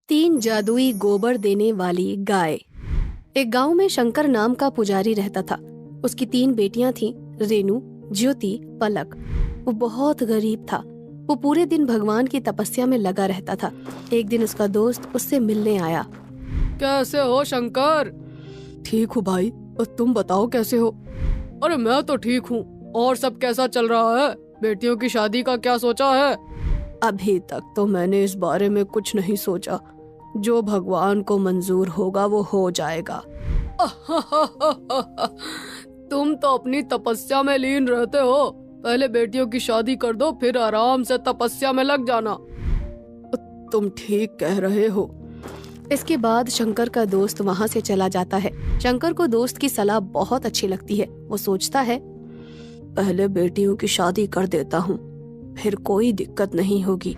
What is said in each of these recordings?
3 जादुई गोबर देने वाली गाय। एक गांव में शंकर नाम का पुजारी रहता था। उसकी 3 बेटियां थीं, रेनू, ज्योति, पलक। वो बहुत गरीब था। वो पूरे दिन भगवान की तपस्या में लगा रहता था। एक दिन उसका दोस्त उससे मिलने आया। कैसे हो शंकर? ठीक हूँ भाई, और तुम बताओ कैसे हो? अरे मैं तो ठीक हूँ। और सब कैसा चल रहा है? बेटियों की शादी का क्या सोचा है? अभी तक तो मैंने इस बारे में कुछ नहीं सोचा। जो भगवान को मंजूर होगा वो हो जाएगा। तुम तो अपनी तपस्या में लीन रहते हो। पहले बेटियों की शादी कर दो, फिर आराम से तपस्या में लग जाना। तुम ठीक कह रहे हो। इसके बाद शंकर का दोस्त वहाँ से चला जाता है। शंकर को दोस्त की सलाह बहुत अच्छी लगती है। वो सोचता है, पहले बेटियों की शादी कर देता हूँ, फिर कोई दिक्कत नहीं होगी।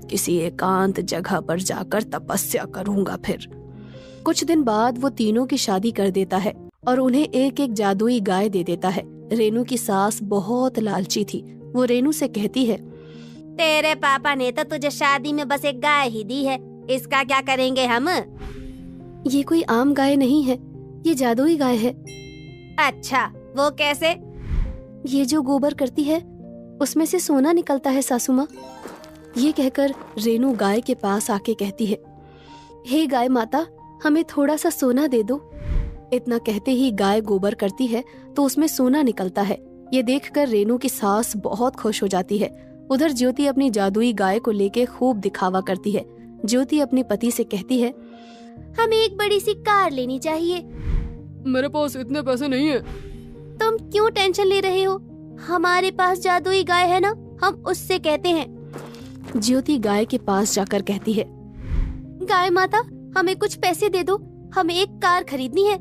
किसी एकांत जगह पर जाकर तपस्या करूंगा। फिर कुछ दिन बाद वो तीनों की शादी कर देता है और उन्हें एक एक जादुई गाय दे देता है। रेनू की सास बहुत लालची थी। वो रेनू से कहती है, तेरे पापा ने तो तुझे शादी में बस एक गाय ही दी है, इसका क्या करेंगे हम? ये कोई आम गाय नहीं है, ये जादुई गाय है। अच्छा, वो कैसे? ये जो गोबर करती है उसमें से सोना निकलता है सासू माँ। ये कहकर रेनू गाय के पास आके कहती है, हे गाय माता, हमें थोड़ा सा सोना दे दो। इतना कहते ही गाय गोबर करती है तो उसमें सोना निकलता है। ये देखकर रेनू की सास बहुत खुश हो जाती है। उधर ज्योति अपनी जादुई गाय को लेके खूब दिखावा करती है। ज्योति अपने पति से कहती है, हमें एक बड़ी सी कार लेनी चाहिए। मेरे पास इतने पैसे नहीं है। तुम क्यों टेंशन ले रहे हो? हमारे पास जादुई गाय है ना, हम उससे कहते हैं। ज्योति गाय के पास जाकर कहती है, गाय माता, हमें कुछ पैसे दे दो, हमें एक कार खरीदनी है।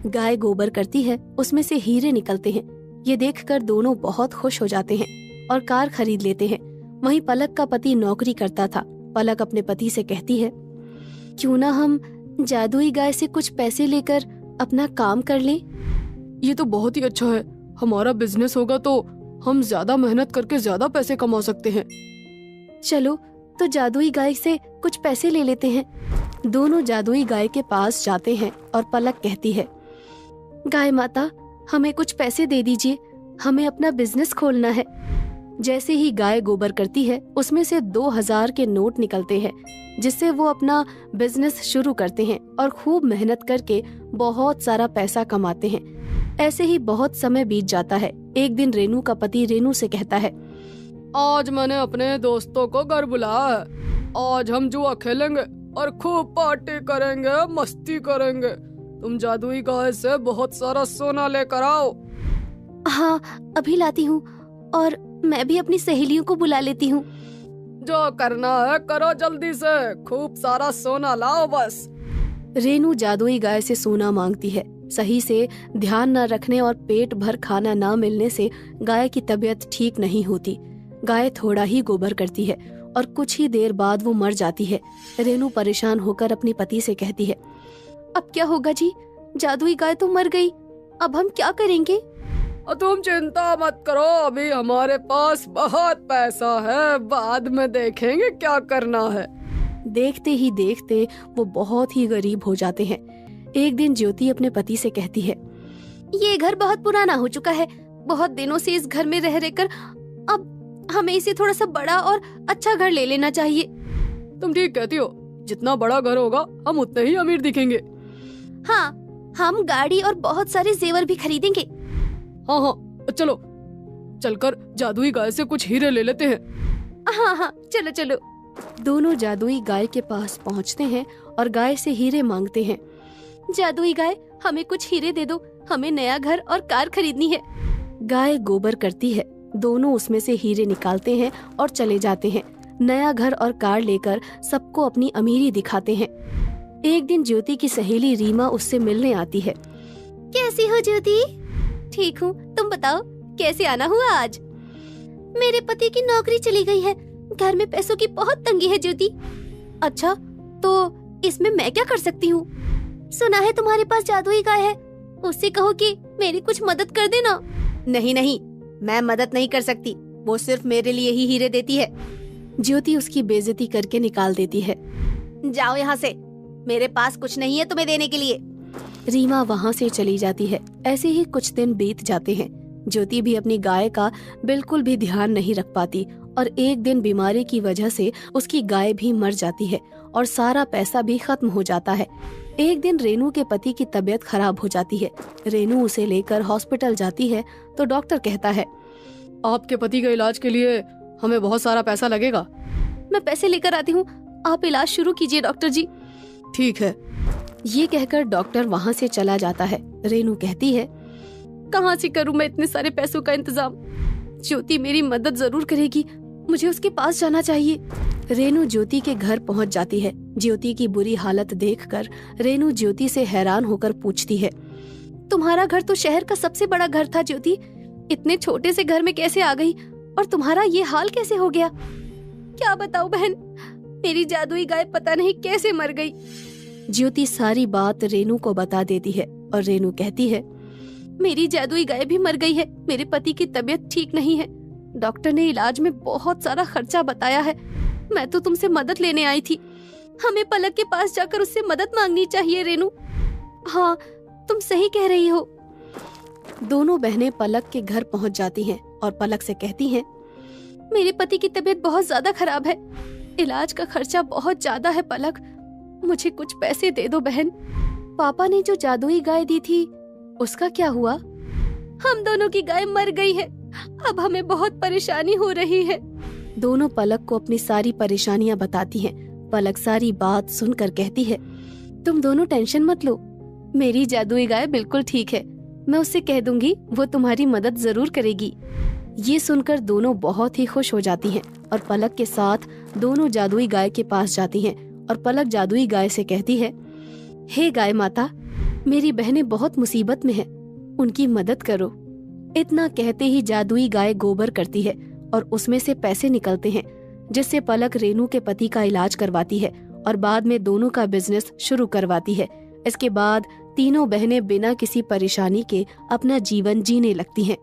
गाय गोबर करती है, उसमें से हीरे निकलते हैं। ये देखकर दोनों बहुत खुश हो जाते हैं और कार खरीद लेते हैं। वहीं पलक का पति नौकरी करता था। पलक अपने पति से कहती है, क्यों ना हम जादुई गाय से कुछ पैसे लेकर अपना काम कर लें? ये तो बहुत ही अच्छा है। हमारा बिजनेस होगा तो हम ज्यादा मेहनत करके ज्यादा पैसे कमा सकते हैं। चलो तो जादुई गाय से कुछ पैसे ले लेते हैं। दोनों जादुई गाय के पास जाते हैं और पलक कहती है, गाय माता, हमें कुछ पैसे दे दीजिए, हमें अपना बिजनेस खोलना है। जैसे ही गाय गोबर करती है उसमें से 2000 के नोट निकलते हैं, जिससे वो अपना बिजनेस शुरू करते हैं और खूब मेहनत करके बहुत सारा पैसा कमाते हैं। ऐसे ही बहुत समय बीत जाता है। एक दिन रेनू का पति रेनू से कहता है, आज मैंने अपने दोस्तों को घर बुलाया है। आज हम जुआ खेलेंगे और खूब पार्टी करेंगे, मस्ती करेंगे। तुम जादुई गाय से बहुत सारा सोना लेकर आओ। हाँ, अभी लाती हूँ, और मैं भी अपनी सहेलियों को बुला लेती हूँ। जो करना है करो, जल्दी से खूब सारा सोना लाओ बस। रेनू जादुई गाय से सोना मांगती है। सही से ध्यान न रखने और पेट भर खाना न मिलने से गाय की तबीयत ठीक नहीं होती। गाय थोड़ा ही गोबर करती है और कुछ ही देर बाद वो मर जाती है। रेनू परेशान होकर अपने पति से कहती है, अब क्या होगा जी? जादुई गाय तो मर गई, अब हम क्या करेंगे? तुम चिंता मत करो, अभी हमारे पास बहुत पैसा है, बाद में देखेंगे क्या करना है। देखते ही देखते वो बहुत ही गरीब हो जाते हैं। एक दिन ज्योति अपने पति से कहती है, ये घर बहुत पुराना हो चुका है, बहुत दिनों से इस घर में रह रहकर अब हमें इसे थोड़ा सा बड़ा और अच्छा घर ले लेना चाहिए। तुम ठीक कहती हो, जितना बड़ा घर होगा हम उतने ही अमीर दिखेंगे। हाँ, हम गाड़ी और बहुत सारे जेवर भी खरीदेंगे। हाँ हाँ, चलो चलकर जादुई गाय से कुछ हीरे ले लेते हैं। हाँ हाँ, चलो चलो। दोनों जादुई गाय के पास पहुँचते हैं और गाय से हीरे मांगते हैं। जादुई गाय, हमें कुछ हीरे दे दो, हमें नया घर और कार खरीदनी है। गाय गोबर करती है। दोनों उसमें से हीरे निकालते हैं और चले जाते हैं। नया घर और कार लेकर सबको अपनी अमीरी दिखाते हैं। एक दिन ज्योति की सहेली रीमा उससे मिलने आती है। कैसी हो ज्योति? ठीक हूँ, तुम बताओ कैसे आना हुआ आज? मेरे पति की नौकरी चली गई है, घर में पैसों की बहुत तंगी है ज्योति। अच्छा, तो इसमें मैं क्या कर सकती हूँ? सुना है तुम्हारे पास जादुई गाय है, उससे कहो कि मेरी कुछ मदद कर देना। नहीं नहीं, मैं मदद नहीं कर सकती, वो सिर्फ मेरे लिए ही हीरे देती है। ज्योति उसकी बेइज्जती करके निकाल देती है। जाओ यहाँ से, मेरे पास कुछ नहीं है तुम्हें देने के लिए। रीमा वहाँ से चली जाती है। ऐसे ही कुछ दिन बीत जाते हैं। ज्योति भी अपनी गाय का बिल्कुल भी ध्यान नहीं रख पाती और एक दिन बीमारी की वजह से उसकी गाय भी मर जाती है और सारा पैसा भी खत्म हो जाता है। एक दिन रेनू के पति की तबीयत खराब हो जाती है। रेनू उसे लेकर हॉस्पिटल जाती है तो डॉक्टर कहता है, आपके पति के इलाज के लिए हमें बहुत सारा पैसा लगेगा। मैं पैसे लेकर आती हूँ, आप इलाज शुरू कीजिए डॉक्टर जी। ठीक है। ये कहकर डॉक्टर वहाँ से चला जाता है। रेनू कहती है, कहाँ से करूँ मैं इतने सारे पैसों का इंतजाम? ज्योति मेरी मदद जरूर करेगी, मुझे उसके पास जाना चाहिए। रेनू ज्योति के घर पहुँच जाती है। ज्योति की बुरी हालत देखकर रेनू ज्योति से हैरान होकर पूछती है, तुम्हारा घर तो शहर का सबसे बड़ा घर था ज्योति, इतने छोटे से घर में कैसे आ गई और तुम्हारा ये हाल कैसे हो गया? क्या बताऊं बहन, मेरी जादुई गाय पता नहीं कैसे मर गई। ज्योति सारी बात रेनू को बता देती है और रेनू कहती है, मेरी जादुई गाय भी मर गई है। मेरे पति की तबीयत ठीक नहीं है, डॉक्टर ने इलाज में बहुत सारा खर्चा बताया है। मैं तो तुमसे मदद लेने आई थी, हमें पलक के पास जाकर उससे मदद मांगनी चाहिए रेनू। हाँ, तुम सही कह रही हो। दोनों बहनें पलक के घर पहुंच जाती हैं और पलक से कहती हैं, मेरे पति की तबीयत बहुत ज्यादा खराब है, इलाज का खर्चा बहुत ज्यादा है पलक, मुझे कुछ पैसे दे दो बहन। पापा ने जो जादुई गाय दी थी उसका क्या हुआ? हम दोनों की गाय मर गई है, अब हमें बहुत परेशानी हो रही है। दोनों पलक को अपनी सारी परेशानियां बताती हैं। पलक सारी बात सुनकर कहती है, तुम दोनों टेंशन मत लो, मेरी जादुई गाय बिल्कुल ठीक है, मैं उससे कह दूंगी, वो तुम्हारी मदद जरूर करेगी। ये सुनकर दोनों बहुत ही खुश हो जाती हैं और पलक के साथ दोनों जादुई गाय के पास जाती हैं और पलक जादुई गाय से कहती है, हे गाय माता, मेरी बहनें बहुत मुसीबत में हैं, उनकी मदद करो। इतना कहते ही जादुई गाय गोबर करती है और उसमें से पैसे निकलते हैं, जिससे पलक रेनू के पति का इलाज करवाती है और बाद में दोनों का बिजनेस शुरू करवाती है। इसके बाद तीनों बहनें बिना किसी परेशानी के अपना जीवन जीने लगती हैं।